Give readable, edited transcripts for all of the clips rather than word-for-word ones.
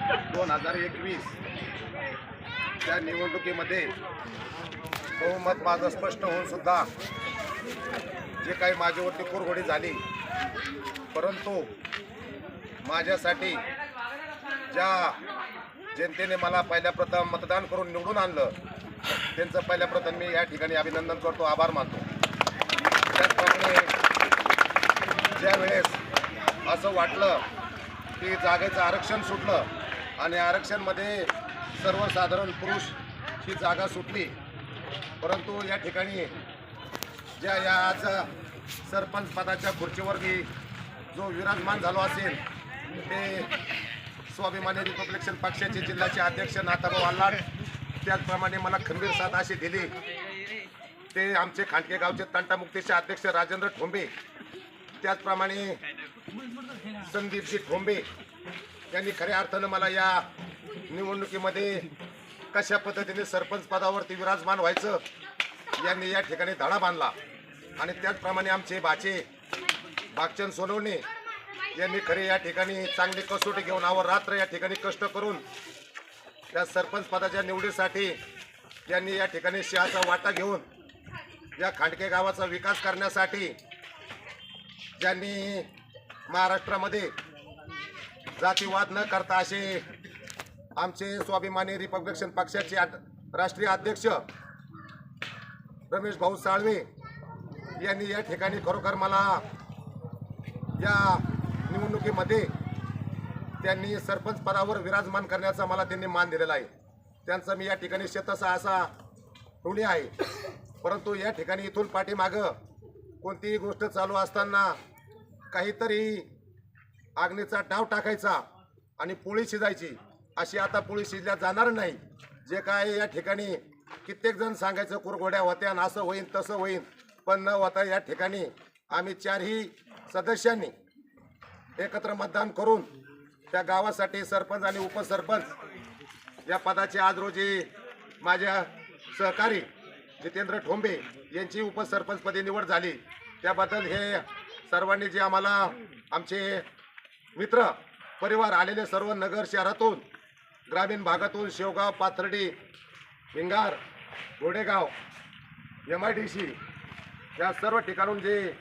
2021 त्या निवडणुकीमध्ये बहुमत माझं स्पष्ट होऊन सुद्धा जे काही माझ्यावरती कुरघोडी झाली, परंतु माझ्यासाठी ज्या जनतेने मला पहिल्या प्रथम मतदान करून निवडून आणलं त्यांचं पहिल्या प्रथम मी या ठिकाणी अभिनंदन करतो, आभार मानतो। त्याचप्रमाणे ज्या वेळेस असं वाटलं की जागेचं आरक्षण सुटलं आणि आरक्षणमध्ये सर्वसाधारण पुरुष ही जागा सुटली, परंतु या ठिकाणी ज्या या आज सरपंच पदाच्या खुर्चीवर जो विराजमान झालो असेल ते स्वाभिमानी रिपब्लिकन पक्षाचे जिल्ह्याचे अध्यक्ष नाथाभाऊ आल्हाट, त्याचप्रमाणे मला खंबीर साथ अशी दिली ते आमचे खांडके गावचे तंटामुक्तीचे अध्यक्ष राजेंद्र ठोंबे, त्याचप्रमाणे संदीपजी ठोंबे यांनी खऱ्या अर्थानं मला या निवडणुकीमध्ये कशा पद्धतीने सरपंच पदावरती विराजमान व्हायचं यांनी या ठिकाणी धडा बांधला। आणि त्याचप्रमाणे आमचे बाचे भागचंद सोनवणे यांनी खरे या ठिकाणी चांगली कसोटी घेऊन अहोरात्र या ठिकाणी कष्ट करून त्या सरपंच पदाच्या निवडीसाठी यांनी या ठिकाणी सिंहाचा वाटा घेऊन या खांडके गावाचा विकास करण्यासाठी ज्यांनी महाराष्ट्रामध्ये जातीवाद न करता असे आमचे स्वाभिमानी रिपब्लिकन पक्षाचे राष्ट्रीय अध्यक्ष रमेश भाऊ साळवे यांनी या ठिकाणी खरोखर मला या निवडणुकीमध्ये त्यांनी सरपंच पदावर विराजमान करण्याचा मला त्यांनी मान दिलेला आहे। त्यांचा मी या ठिकाणी शतसा असा ऋणी आहे। परंतु या ठिकाणी इथून पाठीमागं कोणतीही गोष्ट चालू असताना काहीतरी आग्नेचा डाव टाकायचा आणि पोळी शिजायची, अशी आता पोळी शिजल्या जाणार नाही। जे काय या ठिकाणी कित्येक जण सांगायचं कुरघोड्या होत्या आणि असं होईन तसं होईन, पण न होता या ठिकाणी आम्ही चारही सदस्यांनी एकत्र मतदान करून त्या गावासाठी सरपंच आणि उपसरपंच या पदाचे आज रोजी माझ्या सहकारी जितेंद्र ठोंबे यांची उपसरपंचपदी निवड झाली। त्याबद्दल हे सर्वांनी जे आम्हाला आमचे मित्र परिवार आलेले सर्व नगर शहरातून ग्रामीण भागातून शेवगाव पाथर्डी हिंगार गोडेगाव MIDC या सर्व ठिकाणून जे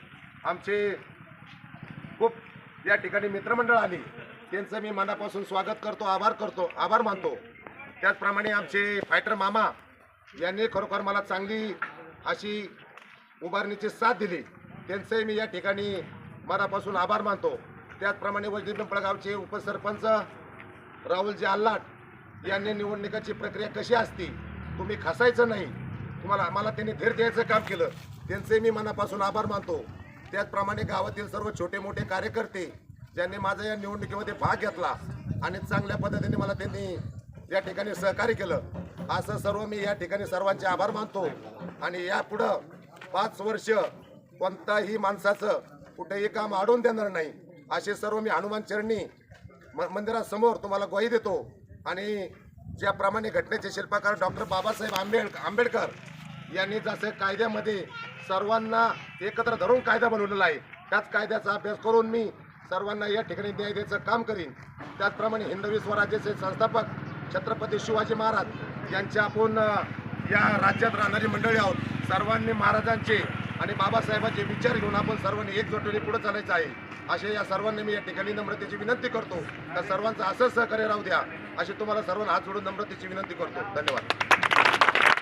आमचे खूप या ठिकाणी मित्रमंडळ आली त्यांचं मी मनापासून स्वागत करतो, आभार मानतो। त्याचप्रमाणे आमचे फायटर मामा यांनी खरोखर मला चांगली अशी उभारणीची साथ दिली, त्यांचंही मी या ठिकाणी मनापासून आभार मानतो। त्याचप्रमाणे वजनी पिंपळगावचे उपसरपंच राहुलजी आल्हाट यांनी निवडणुकीची प्रक्रिया कशी असती तुम्ही खसायचं नाही, मला त्यांनी धीर द्यायचं काम केलं, त्यांचे मी मनापासून आभार मानतो। त्याचप्रमाणे गावातील सर्व छोटे मोठे कार्यकर्ते ज्यांनी माझ्या या निवडणुकीमध्ये भाग घेतला आणि चांगल्या पद्धतीने मला त्यांनी या ठिकाणी सहकार्य केलं, असं सर्व मी या ठिकाणी सर्वांचे आभार मानतो। आणि यापुढं 5 वर्ष कोणताही माणसाचं कुठेही काम अडवून देणार नाही, असे सर्व मी हनुमान चरणी मंदिरासमोर तुम्हाला ग्वाही देतो। आणि ज्याप्रमाणे घटनेचे शिल्पकार डॉक्टर बाबासाहेब आंबेडकर यांनी जसं कायद्यामध्ये सर्वांना एकत्र धरून कायदा बनवलेला आहे, त्याच कायद्याचा अभ्यास करून मी सर्वांना या ठिकाणी न्याय द्यायचं काम करीन। त्याचप्रमाणे हिंदवी स्वराज्याचे संस्थापक छत्रपती शिवाजी महाराज यांच्या आपण या राज्यात राहणारी मंडळी आहोत। सर्वांनी महाराजांचे आणि बाबासाहेबांचे विचार घेऊन आपण सर्वांनी एकजुटीने पुढे चालायचं आहे, असे या सर्वांनी मी या ठिकाणी नम्रतेची विनंती करतो। तर सर्वांचं असं सहकार्य राहू द्या अशी तुम्हाला सर्वांना हात जोडून नम्रतेची विनंती करतो। धन्यवाद।